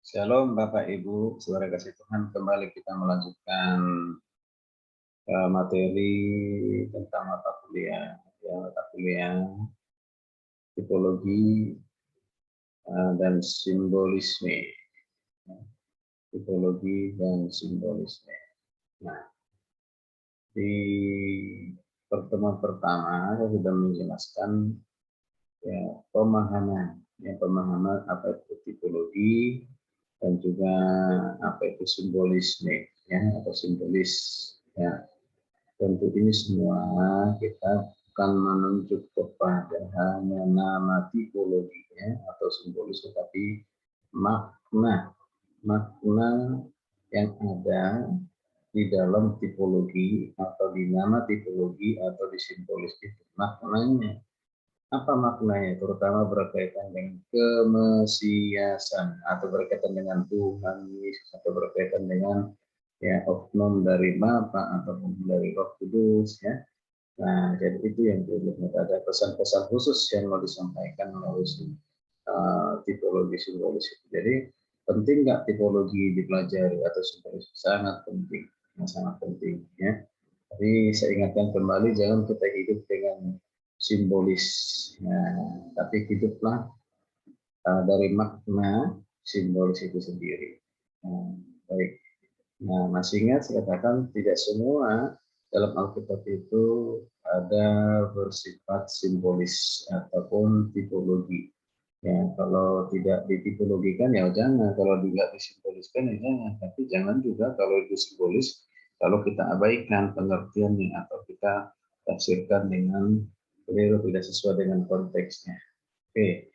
Shalom Bapak Ibu, saudara kasih Tuhan, kembali kita melanjutkan materi tentang mata kuliah tipologi dan simbolisme, tipologi dan simbolisme. Nah, di pertemuan pertama saya sudah menjelaskan pemahaman apa itu tipologi dan juga apa itu simbolisme, atau simbolis. Ya, tentu ini semua kita bukan menunjuk kepada hanya nama tipologinya atau simbolis, tetapi makna yang ada di dalam tipologi atau di nama tipologi atau di simbolis itu. Maknanya, apa maknanya? Terutama berkaitan dengan kemesiasan atau berkaitan dengan Tuhan Yesus atau berkaitan dengan oknum dari Bapa ataupun dari Roh Kudus, ya. Nah, jadi itu yang dilihat, ada pesan-pesan khusus yang mau disampaikan melalui tipologi simbolis itu. Jadi penting nggak tipologi dipelajari atau simbolis? Sangat penting, sangat penting, ya. Tapi saya ingatkan kembali, jangan kita hidup dengan simbolis, tapi hiduplah dari makna simbolis itu sendiri. Baik. Nah, masih ingat saya katakan tidak semua dalam Alkitab itu ada bersifat simbolis ataupun tipologi. Ya, kalau tidak ditipologikan ya jangan, kalau tidak disimboliskan ya jangan. Tapi jangan juga kalau itu simbolis, kalau kita abaikan pengertiannya atau kita tafsirkan dengan keliru, tidak sesuai dengan konteksnya. Oke,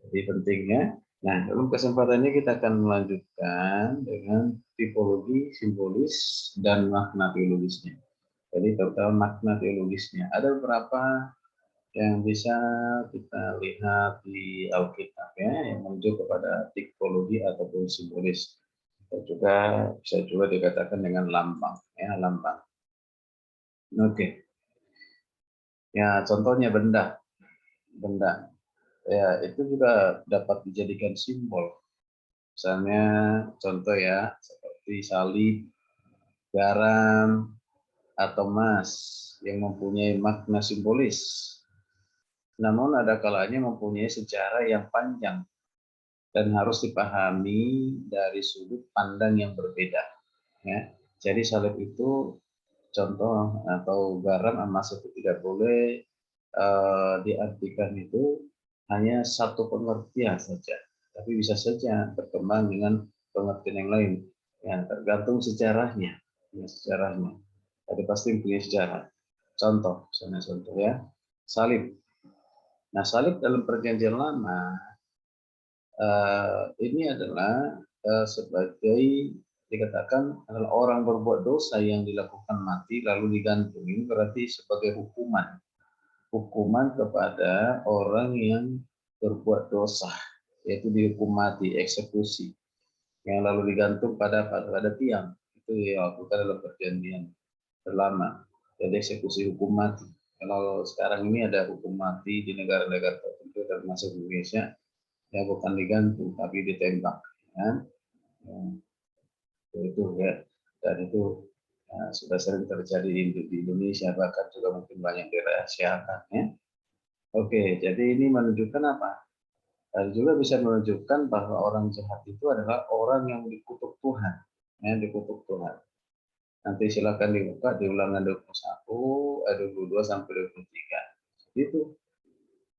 jadi pentingnya. Nah, dalam kesempatan ini kita akan melanjutkan dengan tipologi, simbolis, dan makna teologisnya. Jadi terutama makna teologisnya. Ada beberapa yang bisa kita lihat di Alkitab, yang menunjuk kepada tipologi ataupun simbolis. Dan juga bisa juga dikatakan dengan lambang, lambang. Oke. Ya, contohnya benda. Benda. Ya, itu juga dapat dijadikan simbol. Misalnya contoh ya, seperti salib, garam, atau emas yang mempunyai makna simbolis. Namun ada kalanya mempunyai sejarah yang panjang dan harus dipahami dari sudut pandang yang berbeda. Ya. Jadi salib itu contoh, atau garam emas itu tidak boleh diartikan itu hanya satu pengertian saja, tapi bisa saja berkembang dengan pengertian yang lain. Ya, tergantung sejarahnya, sejarahnya. Tadi pasti punya sejarah. Contoh, misalnya contoh ya, salib. Nah, salib dalam Perjanjian Lama ini adalah sebagai dikatakan adalah orang berbuat dosa yang dilakukan mati lalu digantung. Ini berarti sebagai hukuman kepada orang yang berbuat dosa, yaitu dihukum mati, eksekusi, yang lalu digantung pada tiang. Itu yang lakukan dalam Perjanjian Lama. Jadi eksekusi hukum mati. Kalau sekarang ini ada hukum mati di negara-negara tertentu termasuk Indonesia, ya bukan digantung tapi ditembak, ya. Itu ya, dan itu sudah sering terjadi di Indonesia, bahkan juga mungkin banyak dirahasiakan, ya. Oke, jadi ini menunjukkan apa? Dan juga bisa menunjukkan bahwa orang jahat itu adalah orang yang dikutuk Tuhan, dikutuk Tuhan. Nanti silakan dibuka di Ulangan 21 ayat 22 sampai 23. Itu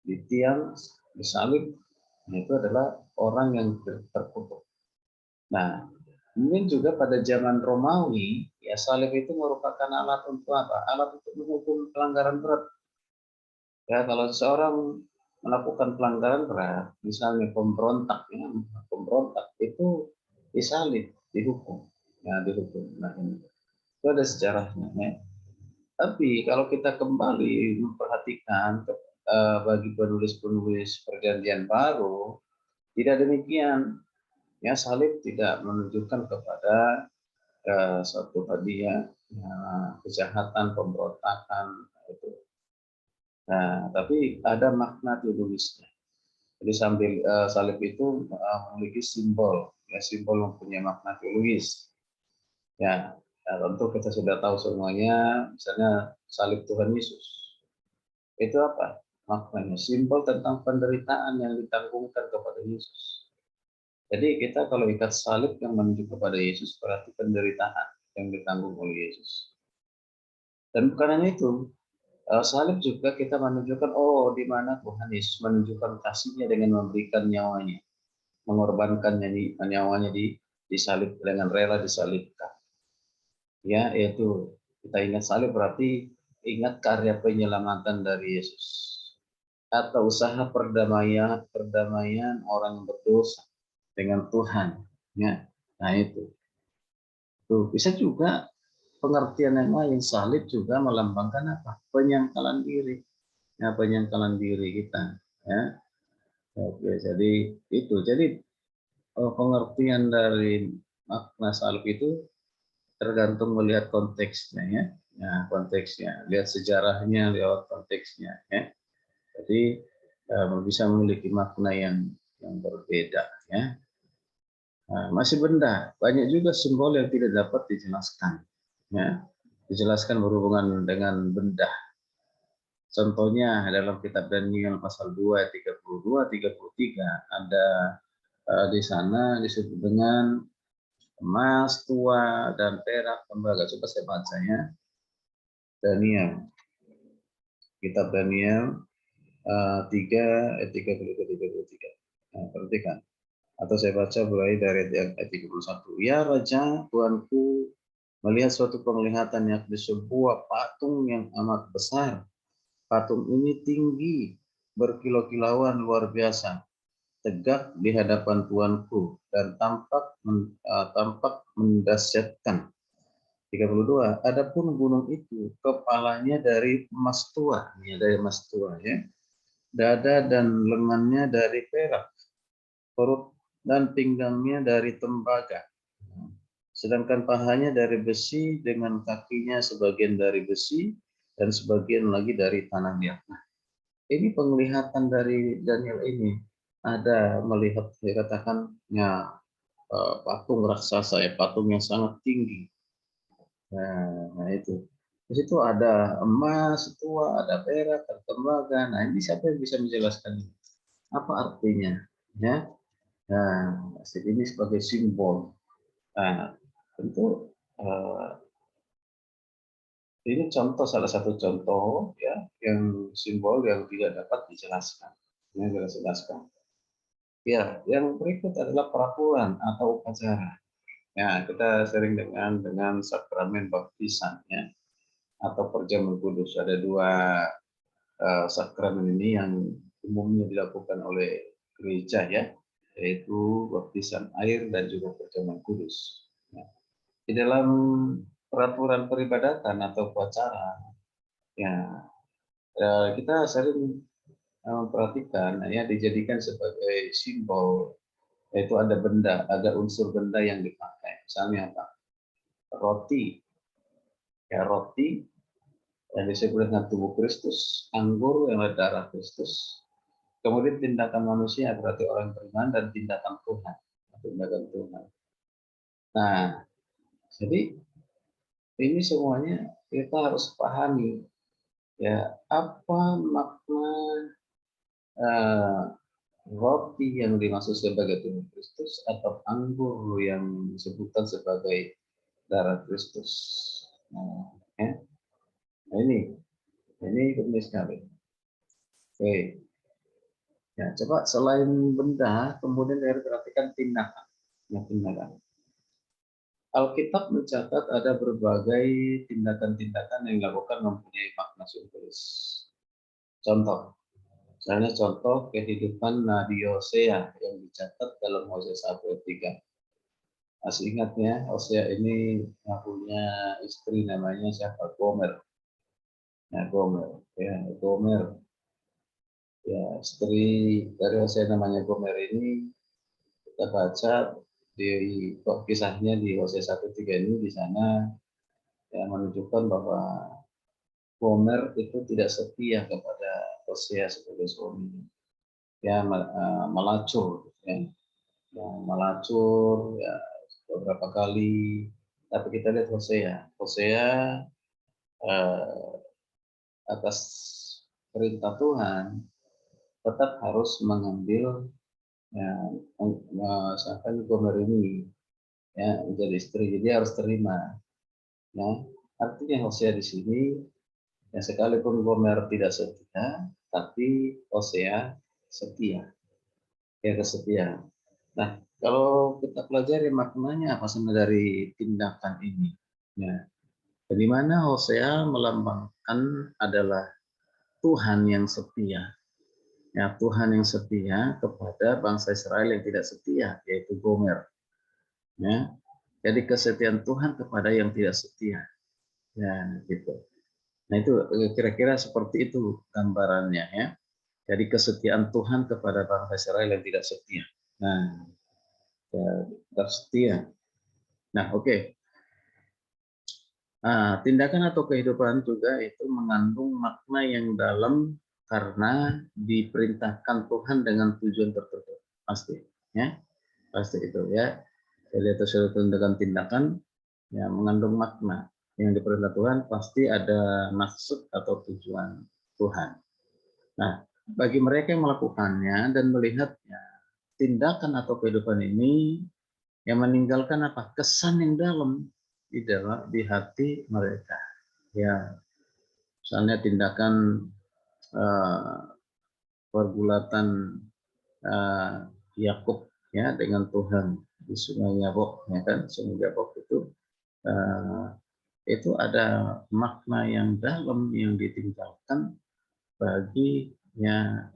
di tiang, disalib, itu adalah orang yang terkutuk. Nah, mungkin juga pada zaman Romawi, ya salib itu merupakan alat untuk apa? Alat untuk menghukum pelanggaran berat. Ya, kalau seseorang melakukan pelanggaran berat, misalnya pemberontak, itu disalib, dihukum, dihukum. Nah, ini itu ada sejarahnya. Ya. Tapi kalau kita kembali memperhatikan bagi penulis-penulis Perjanjian Baru, tidak demikian. Ya, salib tidak menunjukkan kepada suatu hadiah, kejahatan, pemberontakan itu. Nah, tapi ada makna teologisnya. Jadi salib itu memiliki simbol, ya simbol mempunyai makna teologis. Ya, ya, tentu kita sudah tahu semuanya, misalnya salib Tuhan Yesus. Itu apa? Maknanya simbol tentang penderitaan yang ditanggungkan kepada Yesus. Jadi kita kalau ikat salib yang menuju kepada Yesus berarti penderitaan yang ditanggung oleh Yesus. Dan bukan hanya itu, salib juga kita menunjukkan di mana Tuhan Yesus menunjukkan kasihnya dengan memberikan nyawanya, mengorbankan nyawanya di salib dengan rela disalibkan. Ya, yaitu kita ingat salib berarti ingat karya penyelamatan dari Yesus atau usaha perdamaian orang yang berdosa dengan Tuhan. Ya, nah itu. Tuh, bisa juga pengertian yang lain, salib juga melambangkan apa? Penyangkalan diri. Ya, penyangkalan diri kita. Ya, oke. Jadi itu. Jadi pengertian dari makna salib itu tergantung melihat konteksnya ya. Nah, konteksnya, lihat sejarahnya, lewat konteksnya ya. Jadi bisa memiliki makna yang berbeda ya. Nah, masih benda, banyak juga simbol yang tidak dapat dijelaskan ya. Dijelaskan berhubungan dengan benda. Contohnya dalam kitab Daniel pasal 2 ayat 32 33 ada di sana disebut dengan emas, tua, dan perak, tembaga. Coba saya bacanya. Daniel, kitab Daniel 3 ayat 30-33. Nah, perhatikan. Atau saya baca mulai dari ayat 31. Ya Raja, Tuanku, melihat suatu penglihatan yang di sebuah patung yang amat besar. Patung ini tinggi, berkilau-kilauan luar biasa, tegak di hadapan Tuanku, dan tampak mendasyatkan. 32. Adapun gunung itu, kepalanya dari emas tua, ya, dari emas tua ya. Dada dan lengannya dari perak, perut dan pinggangnya dari tembaga. Sedangkan pahanya dari besi dengan kakinya sebagian dari besi dan sebagian lagi dari tanah liat. Nah, ini penglihatan dari Daniel ini. Ada melihat dikatakannya patung raksasa ya, patung yang sangat tinggi. Nah itu. Di situ ada emas tua, ada perak, ada tembaga. Nah ini siapa yang bisa menjelaskan ini? Apa artinya? Ya. Nah, ini sebagai simbol. Nah, tentu ini salah satu contoh ya yang simbol yang tidak dapat dijelaskan. Yang tidak dijelaskan. Ya, yang berikut adalah peraturan atau upacara. Ya, kita sering dengan sakramen baptisan ya atau perjamuan kudus. Ada dua sakramen ini yang umumnya dilakukan oleh gereja ya, yaitu baptisan air dan juga perjamuan kudus. Ya. Di dalam peraturan peribadatan atau upacara, ya kita sering memperhatikan ya dijadikan sebagai simbol, yaitu ada unsur benda yang dipakai. Misalnya apa? Roti, ya roti yang disebut dengan tubuh Kristus, anggur yang adalah darah Kristus, kemudian tindakan manusia berarti orang beriman dan tindakan Tuhan, tindakan Tuhan. Nah, jadi ini semuanya kita harus pahami ya apa makna uh, roti yang dimaksud sebagai tubuh Kristus atau anggur yang disebutkan sebagai darah Kristus. Nah, ya. Nah ini penting sekali. Oke. Ya, coba selain benda, kemudian dari perhatikan tindakan. Ya, tindakan. Alkitab mencatat ada berbagai tindakan-tindakan yang dilakukan mempunyai makna simbolis. Contoh, misalnya contoh kehidupan Nabi Hosea yang dicatat dalam Hosea 1 ayat 3. Masih ingatnya, Hosea ini punya istri namanya siapa? Gomer. Ya, Gomer. Ya, Gomer. Ya, istri dari Hosea namanya Gomer ini kita baca di kisahnya di Hosea 1:3 ini di sana ya menunjukkan bahwa Gomer itu tidak setia kepada Hosea sebagai suami. ya melacur, ya, melacur ya beberapa kali. Tapi kita lihat Hosea eh, atas perintah Tuhan tetap harus mengambil ya, misalkan Gomer ini ya menjadi istri, jadi harus terima. Ya, artinya Hosea di sini ya sekalipun Gomer tidak setia, tapi Hosea setia, ya kesetia. Nah, kalau kita pelajari maknanya apa sebenarnya dari tindakan ini, ya, di mana Hosea melambangkan adalah Tuhan yang setia, ya Tuhan yang setia kepada bangsa Israel yang tidak setia, yaitu Gomer, ya. Jadi kesetiaan Tuhan kepada yang tidak setia, ya gitu. Nah itu kira-kira seperti itu gambarannya, ya. Jadi kesetiaan Tuhan kepada bangsa Israel yang tidak setia. Nah, ya, tidak setia. Nah, oke. Nah, tindakan atau kehidupan juga itu mengandung makna yang dalam karena diperintahkan Tuhan dengan tujuan tertentu. Pasti, ya. Pasti itu, ya. Jadi itu suatu tindakan ya mengandung makna yang diperintah Tuhan, pasti ada maksud atau tujuan Tuhan. Nah, bagi mereka yang melakukannya dan melihatnya, tindakan atau kehidupan ini yang meninggalkan apa? Kesan yang dalam di hati mereka. Ya, misalnya tindakan uh, pergulatan Yakub ya dengan Tuhan di Sungai Yabok, ya kan? Sungai Yabok uh, itu ada makna yang dalam yang ditinggalkan bagi ya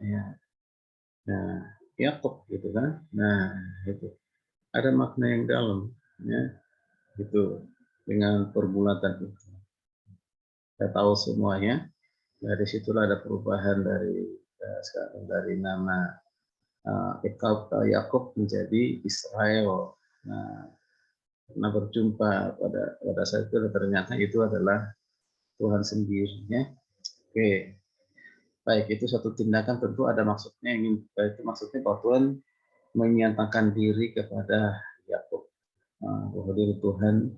Yakub gitu kan. Nah, itu ada makna yang dalam ya itu dengan pergulatan itu. Kita tahu semuanya. Dari situlah ada perubahan dari sekarang dari nama Yakub menjadi Israel. Nah, karena berjumpa pada saat itu ternyata itu adalah Tuhan sendiri. Ya. Oke, baik itu satu tindakan tentu ada maksudnya itu maksudnya bahwa Tuhan menyatakan diri kepada Yakub bahwa diri Tuhan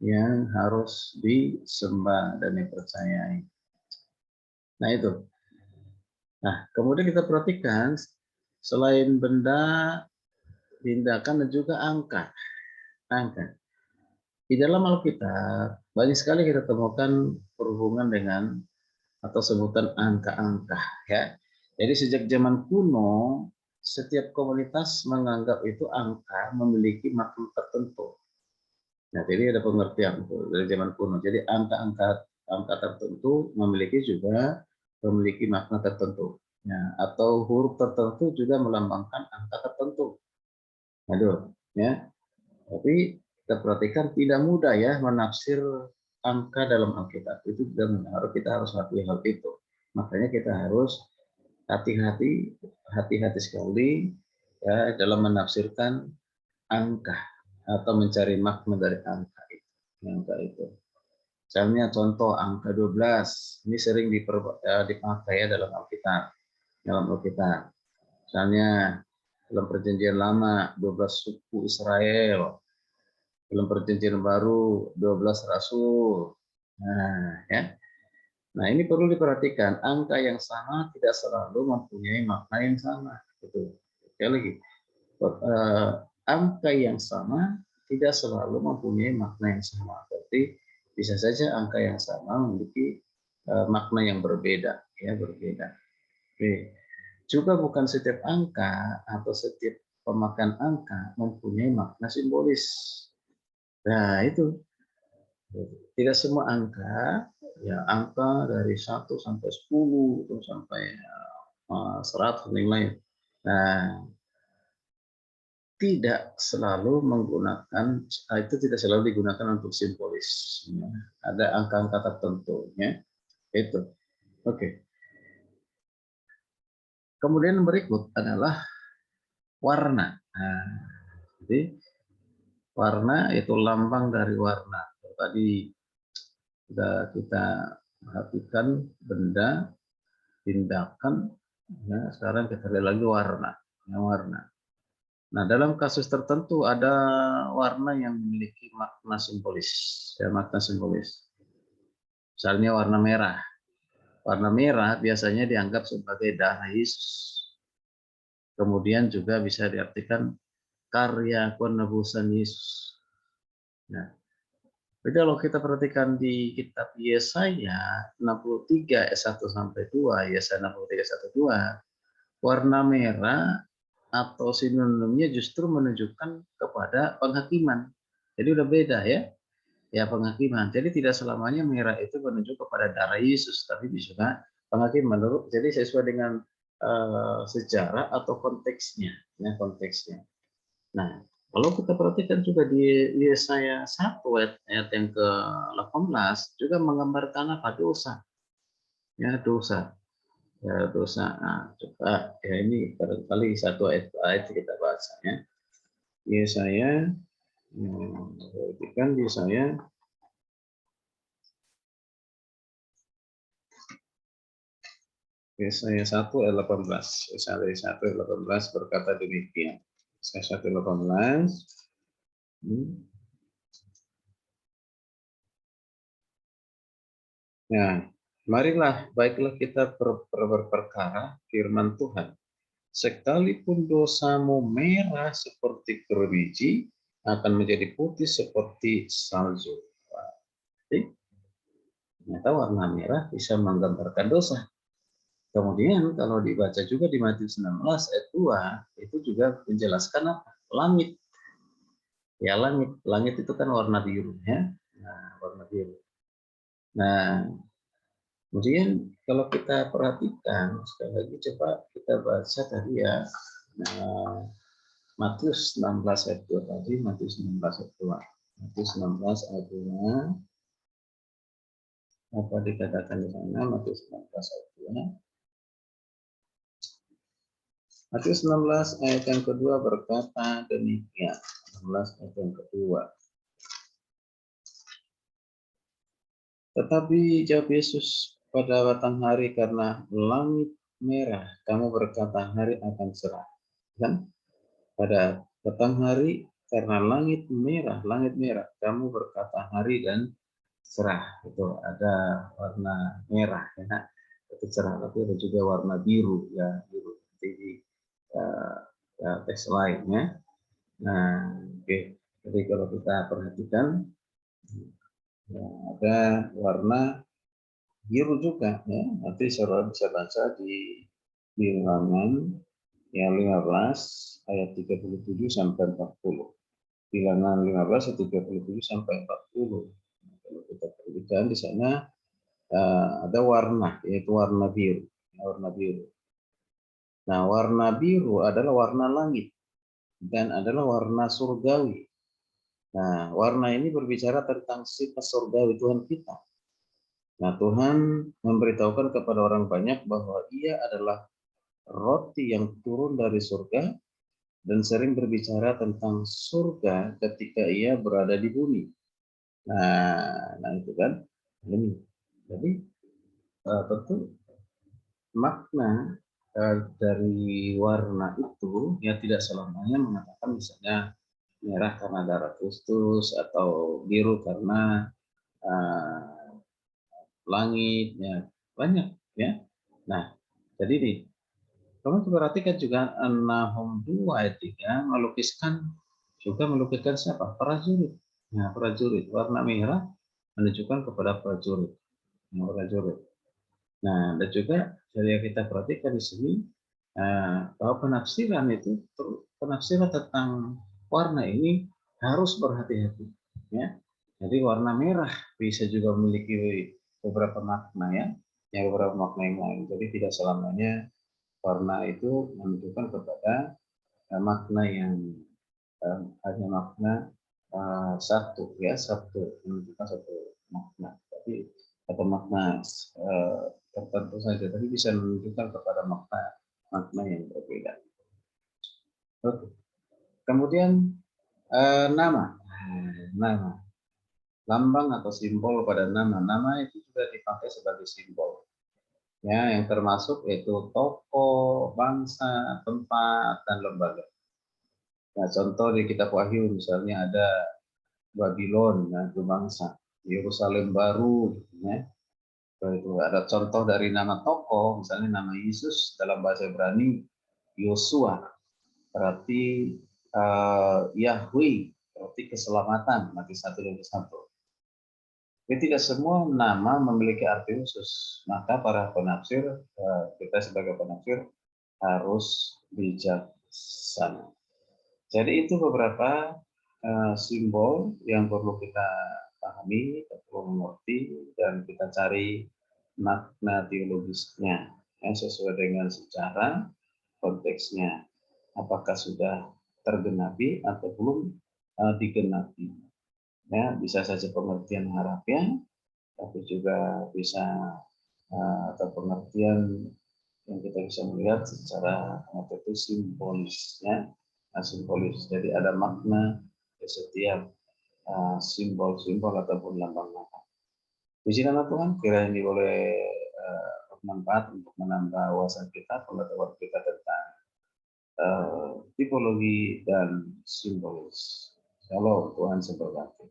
yang harus disembah dan dipercayai. Nah itu. Nah kemudian kita perhatikan selain benda, tindakan dan juga angka. Angka. Di dalam Alkitab banyak sekali kita temukan berhubungan dengan atau sebutan angka-angka ya. Jadi sejak zaman kuno setiap komunitas menganggap itu angka memiliki makna tertentu. Nah, jadi ada pengertian dari zaman kuno. Jadi angka tertentu memiliki makna tertentu. Ya, atau huruf tertentu juga melambangkan angka tertentu. Aduh, ya. Tapi kita perhatikan tidak mudah ya menafsir angka dalam Alkitab. Itu kita harus hati hal itu. Makanya kita harus hati-hati sekali ya dalam menafsirkan angka atau mencari makna dari angka itu. Angka itu. Misalnya contoh angka 12 ini sering dipakai ya dalam Alkitab. Misalnya dalam perjanjian lama 12 suku Israel, dalam perjanjian baru 12 rasul. Nah, ya. Nah, ini perlu diperhatikan, angka yang sama tidak selalu mempunyai makna yang sama. Gitu. Sekali lagi, angka yang sama tidak selalu mempunyai makna yang sama. Berarti bisa saja angka yang sama memiliki makna yang berbeda, ya berbeda. Oke. Juga bukan setiap angka atau setiap pemakan angka mempunyai makna simbolis. Nah, itu tidak semua angka, ya angka dari 1 sampai 10 atau sampai 100 dan lain-lain. Nah, itu tidak selalu digunakan untuk simbolis. Ya. Ada angka-angka tertentunya. Itu. Oke. Kemudian berikut adalah warna. Nah, jadi warna itu lambang dari warna. Tadi sudah kita perhatikan benda, tindakan, Ya, sekarang kita lihat lagi warna. Ya, warna. Nah, dalam kasus tertentu ada warna yang memiliki makna simbolis. Ya, makna simbolis. Misalnya warna merah. Warna merah biasanya dianggap sebagai darah Yesus. Kemudian juga bisa diartikan karya penebusan Yesus. Nah, jadi kalau kita perhatikan di kitab Yesaya 63 ayat 1 sampai 2, Yesaya 63 ayat 1 2, warna merah atau sinonimnya justru menunjukkan kepada penghakiman. Jadi udah beda ya. Ya, penghakiman. Jadi tidak selamanya merah itu menunjuk kepada darah Yesus, tapi juga penghakiman. Jadi sesuai dengan sejarah atau konteksnya, ya konteksnya. Nah, kalau kita perhatikan juga di Yesaya 1 ayat yang ke-18 juga menggambarkan apa? Dosa. Ya, dosa. Ya, dosa. Nah, coba ya ini barangkali satu ayat kita baca ya. Yesaya, perhatikan Yesaya Yesaya 1 ayat 18. Yesaya 1 ayat 18 berkata demikian. Yesaya 1 ayat 18. Nah, marilah baiklah kita berperkara firman Tuhan. Sekalipun dosamu merah seperti keruji, akan menjadi putih seperti salju. Jadi, ternyata warna merah bisa menggambarkan dosa. Kemudian kalau dibaca juga di Matius 16 ayat 2, itu juga menjelaskan apa? Langit. Ya, langit. Langit itu kan warna biru ya. Nah, warna biru. Nah, kemudian kalau kita perhatikan sekali lagi coba kita baca tadi ya. Nah, Matius 16 ayat 2 tadi, Matius 16 ayat 2. Matius 16 ayat 2. Apa dikatakan di sana? Matius 16 ayat 2. Matius 16 ayat yang kedua berkata demikian. 16 ayat yang kedua. Tetapi jawab Yesus pada batang hari, karena langit merah, kamu berkata hari akan cerah. Kan? Pada batang hari, karena langit merah, kamu berkata hari dan cerah. Itu ada warna merah ya, itu cerah. Tapi ada juga warna biru ya, biru di teks lainnya. Nah, oke. Jadi kalau kita perhatikan ya, ada warna biru juga ya. Nanti saudara bisa baca di Bilangan yang 15 ayat 37 sampai 40. Bilangan 15 ayat 37 sampai 40. Nah, kalau kita perhatikan di sana ada warna, yaitu warna biru. Warna biru. Nah, warna biru adalah warna langit dan adalah warna surgawi. Nah, warna ini berbicara tentang sifat surgawi Tuhan kita. Nah, Tuhan memberitahukan kepada orang banyak bahwa Ia adalah roti yang turun dari surga dan sering berbicara tentang surga ketika Ia berada di bumi. Nah itu kan ini. Jadi tentu makna dari warna itu ya tidak selamanya mengatakan misalnya merah karena darah Kristus atau biru karena uh, langit ya, banyak ya. Nah, jadi nih kamu perhatikan juga Nahum 2 ayat 3 melukiskan siapa? Prajurit. Nah, prajurit warna merah menunjukkan kepada prajurit. Nah, prajurit. Nah, dan juga dari yang kita perhatikan di sini bahwa penafsiran tentang warna ini harus berhati-hati ya. Jadi warna merah bisa juga memiliki beberapa makna ya, yang beberapa makna yang lain. Jadi tidak selamanya warna itu menunjukkan kepada makna yang hanya makna satu ya, menunjukkan satu makna, tapi atau makna tertentu saja, tapi bisa menunjukkan kepada makna yang berbeda. Oke. Kemudian nama, lambang atau simbol pada nama itu juga dipakai sebagai simbol. Ya, yang termasuk itu tokoh, bangsa, tempat, dan lembaga. Nah, contoh di kitab Wahyu misalnya ada Babylon, nah, itu bangsa. Yerusalem baru, ya. Itu ada contoh dari nama tokoh, misalnya nama Yesus dalam bahasa Ibrani Yosua, berarti Yahweh, berarti keselamatan, nanti satu dan satu. Jadi tidak semua nama memiliki arti khusus. Maka para penafsir, kita sebagai penafsir harus bijaksana. Jadi itu beberapa simbol yang perlu kita pahami, kita perlu mengerti, dan kita cari makna teologisnya sesuai dengan sejarah, konteksnya. Apakah sudah tergenapi atau belum digenapi. Ya, bisa saja pengertian harafiah, tapi juga bisa atau pengertian yang kita bisa melihat secara itu simbolisnya, simbolis. Jadi ada makna di setiap simbol-simbol ataupun lambang-lambang. Puji nama Tuhan, kiranya ini boleh bermanfaat untuk menambah wawasan kita, pengetahuan kita tentang tipologi dan simbolis. Shalom, Tuhan memberkati.